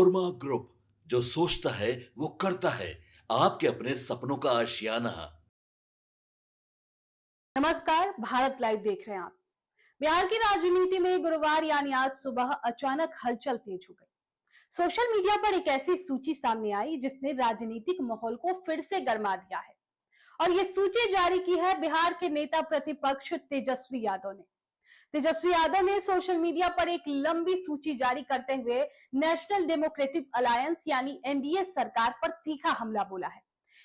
Korma group, जो सोचता है वो करता है। आपके अपने सपनों का आशियाना। नमस्कार, भारत लाइव देख रहे हैं आप। बिहार की राजनीति में गुरुवार यानी आज सुबह अचानक हलचल तेज हो गई। सोशल मीडिया पर एक ऐसी सूची सामने आई जिसने राजनीतिक माहौल को फिर से गरमा दिया है। और ये सूची जारी की है बिहार के नेता प्रतिपक्ष तेजस्वी यादव ने। तेजस्वी यादव ने सोशल मीडिया पर एक लंबी सूची जारी करते हुए नेशनल डेमोक्रेटिक अलायंस यानी एनडीए सरकार पर तीखा हमला बोला है।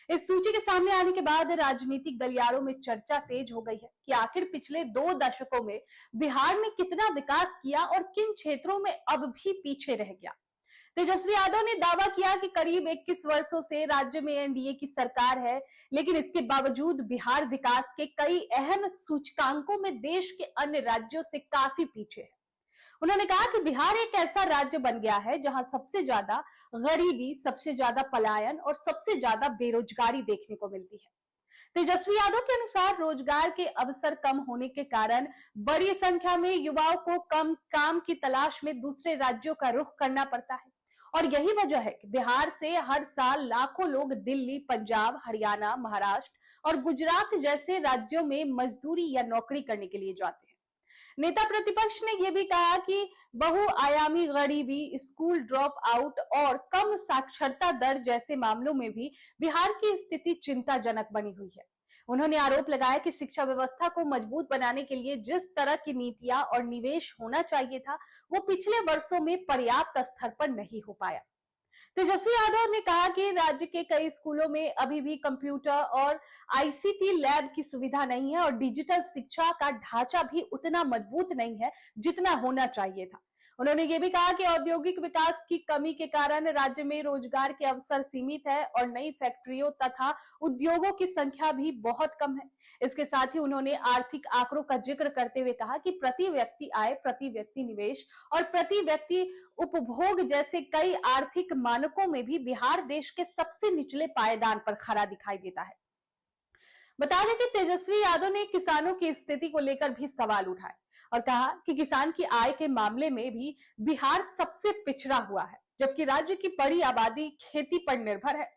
इस सूची के सामने आने के बाद राजनीतिक गलियारों में चर्चा तेज हो गई है कि आखिर पिछले 2 दशकों में बिहार ने कितना विकास किया और किन क्षेत्रों में अब भी पीछे रह गया। तेजस्वी यादव ने दावा किया कि करीब 21 वर्षों से राज्य में एनडीए की सरकार है, लेकिन इसके बावजूद बिहार विकास के कई अहम सूचकांकों में देश के अन्य राज्यों से काफी पीछे है। उन्होंने कहा कि बिहार एक ऐसा राज्य बन गया है जहां सबसे ज्यादा गरीबी, सबसे ज्यादा पलायन और सबसे ज्यादा बेरोजगारी देखने को मिलती है। तेजस्वी यादव के अनुसार रोजगार के अवसर कम होने के कारण बड़ी संख्या में युवाओं को कम काम की तलाश में दूसरे राज्यों का रुख करना पड़ता है। और यही वजह है कि बिहार से हर साल लाखों लोग दिल्ली, पंजाब, हरियाणा, महाराष्ट्र और गुजरात जैसे राज्यों में मजदूरी या नौकरी करने के लिए जाते हैं। नेता प्रतिपक्ष ने यह भी कहा कि बहुआयामी गरीबी, स्कूल ड्रॉप आउट और कम साक्षरता दर जैसे मामलों में भी बिहार की स्थिति चिंताजनक बनी हुई है। उन्होंने आरोप लगाया कि शिक्षा व्यवस्था को मजबूत बनाने के लिए जिस तरह की नीतियां और निवेश होना चाहिए था, वो पिछले वर्षों में पर्याप्त स्तर पर नहीं हो पाया। तेजस्वी यादव ने कहा कि राज्य के कई स्कूलों में अभी भी कंप्यूटर और आईसीटी लैब की सुविधा नहीं है और डिजिटल शिक्षा का ढांचा भी उतना मजबूत नहीं है जितना होना चाहिए था। उन्होंने ये भी कहा कि औद्योगिक विकास की कमी के कारण राज्य में रोजगार के अवसर सीमित है और नई फैक्ट्रियों तथा उद्योगों की संख्या भी बहुत कम है। इसके साथ ही उन्होंने आर्थिक आंकड़ों का जिक्र करते हुए कहा कि प्रति व्यक्ति आय, प्रति व्यक्ति निवेश और प्रति व्यक्ति उपभोग जैसे कई आर्थिक मानकों में भी बिहार देश के सबसे निचले पायदान पर खड़ा दिखाई देता है। बता दें कि तेजस्वी यादव ने किसानों की स्थिति को लेकर भी सवाल उठाए और कहा कि किसान की आय के मामले में भी बिहार सबसे पिछड़ा हुआ है, जबकि राज्य की बड़ी आबादी खेती पर निर्भर है।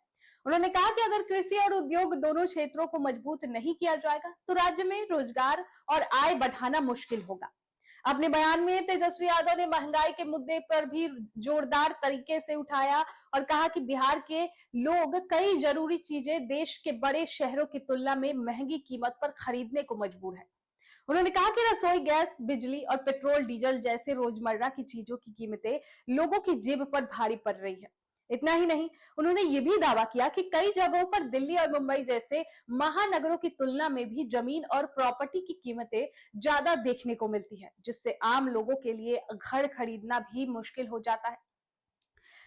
उन्होंने कहा कि अगर कृषि और उद्योग दोनों क्षेत्रों को मजबूत नहीं किया जाएगा तो राज्य में रोजगार और आय बढ़ाना मुश्किल होगा। अपने बयान में तेजस्वी यादव ने महंगाई के मुद्दे पर भी जोरदार तरीके से उठाया और कहा कि बिहार के लोग कई जरूरी चीजें देश के बड़े शहरों की तुलना में महंगी कीमत पर खरीदने को मजबूर है। उन्होंने कहा कि रसोई गैस, बिजली और पेट्रोल डीजल जैसे रोजमर्रा की चीजों की कीमतें लोगों की जेब पर भारी पड़ रही है। इतना ही नहीं, उन्होंने ये भी दावा किया कि कई जगहों पर दिल्ली और मुंबई जैसे महानगरों की तुलना में भी जमीन और प्रॉपर्टी की कीमतें ज्यादा देखने को मिलती है, जिससे आम लोगों के लिए घर खरीदना भी मुश्किल हो जाता है।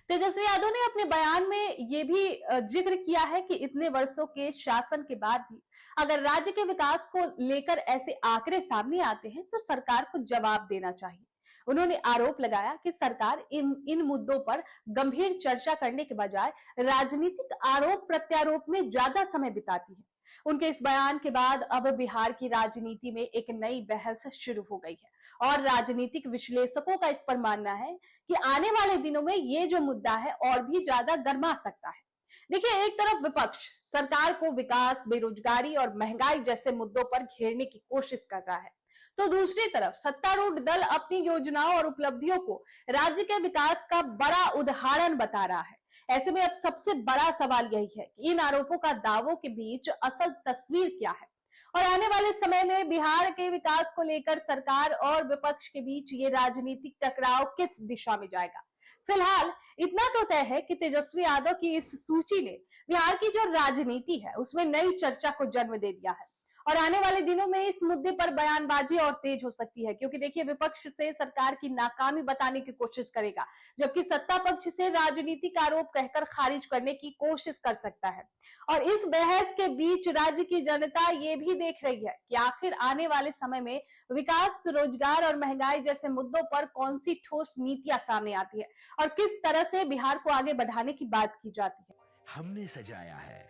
तेजस्वी यादव ने अपने बयान में ये भी जिक्र किया है कि इतने वर्षों के शासन के बाद भी अगर राज्य के विकास को लेकर ऐसे आंकड़े सामने आते हैं तो सरकार को जवाब देना चाहिए। उन्होंने आरोप लगाया कि सरकार इन इन मुद्दों पर गंभीर चर्चा करने के बजाय राजनीतिक आरोप प्रत्यारोप में ज्यादा समय बिताती है। उनके इस बयान के बाद अब बिहार की राजनीति में एक नई बहस शुरू हो गई है और राजनीतिक विश्लेषकों का इस पर मानना है कि आने वाले दिनों में ये जो मुद्दा है और भी ज्यादा गर्मा सकता है। देखिए, एक तरफ विपक्ष सरकार को विकास, बेरोजगारी और महंगाई जैसे मुद्दों पर घेरने की कोशिश कर रहा है, तो दूसरी तरफ सत्तारूढ़ दल अपनी योजनाओं और उपलब्धियों को राज्य के विकास का बड़ा उदाहरण बता रहा है। ऐसे में अब सबसे बड़ा सवाल यही है कि इन आरोपों का दावों के बीच असल तस्वीर क्या है और आने वाले समय में बिहार के विकास को लेकर सरकार और विपक्ष के बीच ये राजनीतिक टकराव किस दिशा में जाएगा। फिलहाल इतना तो तय है कि तेजस्वी यादव की इस सूची ने बिहार की जो राजनीति है उसमें नई चर्चा को जन्म दे दिया है और आने वाले दिनों में इस मुद्दे पर बयानबाजी और तेज हो सकती है, क्योंकि देखिए, विपक्ष से सरकार की नाकामी बताने की कोशिश करेगा, जबकि सत्ता पक्ष से राजनीतिक आरोप कहकर खारिज करने की कोशिश कर सकता है। और इस बहस के बीच राज्य की जनता ये भी देख रही है कि आखिर आने वाले समय में विकास, रोजगार और महंगाई जैसे मुद्दों पर कौन सी ठोस नीतियां सामने आती है और किस तरह से बिहार को आगे बढ़ाने की बात की जाती है। हमने सजाया है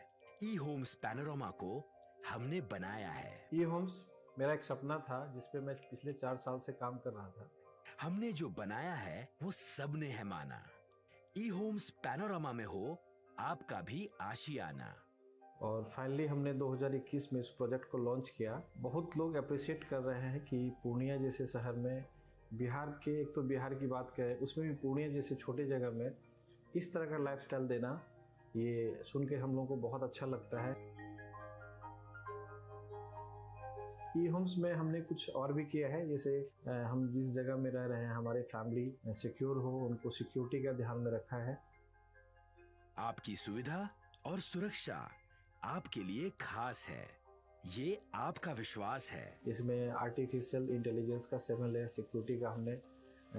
ई होम्स पैनोरमा को, हमने बनाया है ई होम्स। मेरा एक सपना था जिस पे मैं पिछले 4 साल से काम कर रहा था। हमने जो बनाया है वो सबने है माना। ई होम्स पैनोरामा में हो आपका भी आशियाना। और फाइनली हमने 2021 में इस प्रोजेक्ट को लॉन्च किया। बहुत लोग अप्रिशिएट कर रहे हैं कि पूर्णिया जैसे शहर में, बिहार के, एक तो बिहार की बात करें उसमें भी पूर्णिया जैसे छोटे जगह में इस तरह का लाइफस्टाइल देना, ये सुन के हम लोगों को बहुत अच्छा लगता है। ई होम्स में हमने कुछ और भी किया है, जैसे हम जिस जगह में रह रहे हैं हमारे फैमिली सिक्योर हो, उनको सिक्योरिटी का ध्यान में रखा है। आपकी सुविधा और सुरक्षा आपके लिए खास है, ये आपका विश्वास है। इसमें आर्टिफिशियल इंटेलिजेंस का 7 लेयर सिक्योरिटी का हमने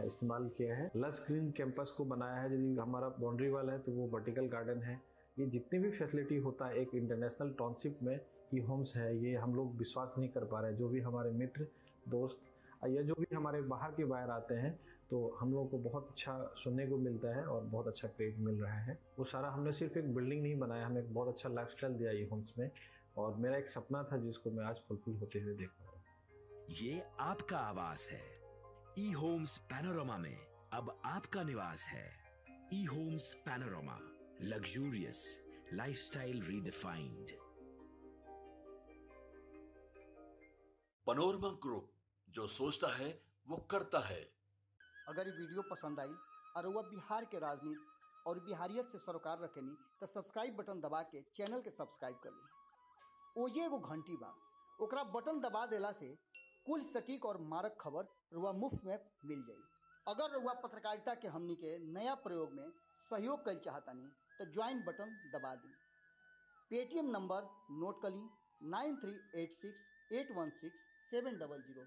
इस्तेमाल किया है। लस ग्रीन कैंपस को बनाया है। यदि हमारा बाउंड्री वाल है तो वो वर्टिकल गार्डन है। ये जितनी भी फैसिलिटी होता है एक इंटरनेशनल टाउनशिप में, ई होम्स है, ये हम लोग विश्वास नहीं कर पा रहे हैं। जो भी हमारे मित्र, दोस्त या जो भी हमारे बाहर के बाहर आते हैं तो हम लोगों को बहुत अच्छा सुनने को मिलता है और बहुत अच्छा क्रेडिट मिल रहा है। वो सारा हमने सिर्फ एक बिल्डिंग नहीं बनाया, हमें एक बहुत अच्छा लाइफस्टाइल दिया ई होम्स में, और मेरा एक सपना था जिसको मैं आज फुलफिल होते हुए देख रहा हूँ। ये आपका आवास है। ई होम्स पैनोरामा में अब आपका निवास है। E homes Panorama, luxurious lifestyle redefined. Panorama group, जो सोचता है वो करता है। अगर ये वीडियो पसंद आई और वह बिहार के राजनीति और बिहारियत से सरोकार रखेनी तो सब्सक्राइब बटन दबा के चैनल के सब्सक्राइब कर ली। ओजे एगो घंटी बा, ओकरा बटन दबा देला से कुल सटीक और मारक खबर रुआ मुफ्त में मिल जाई। अगर रुआ पत्रकारिता के हमनी के नया प्रयोग में सहयोग कर चाहतानी तो ज्वाइन बटन दबा दी। पेटीएम नंबर नोट कर ली 9386816700।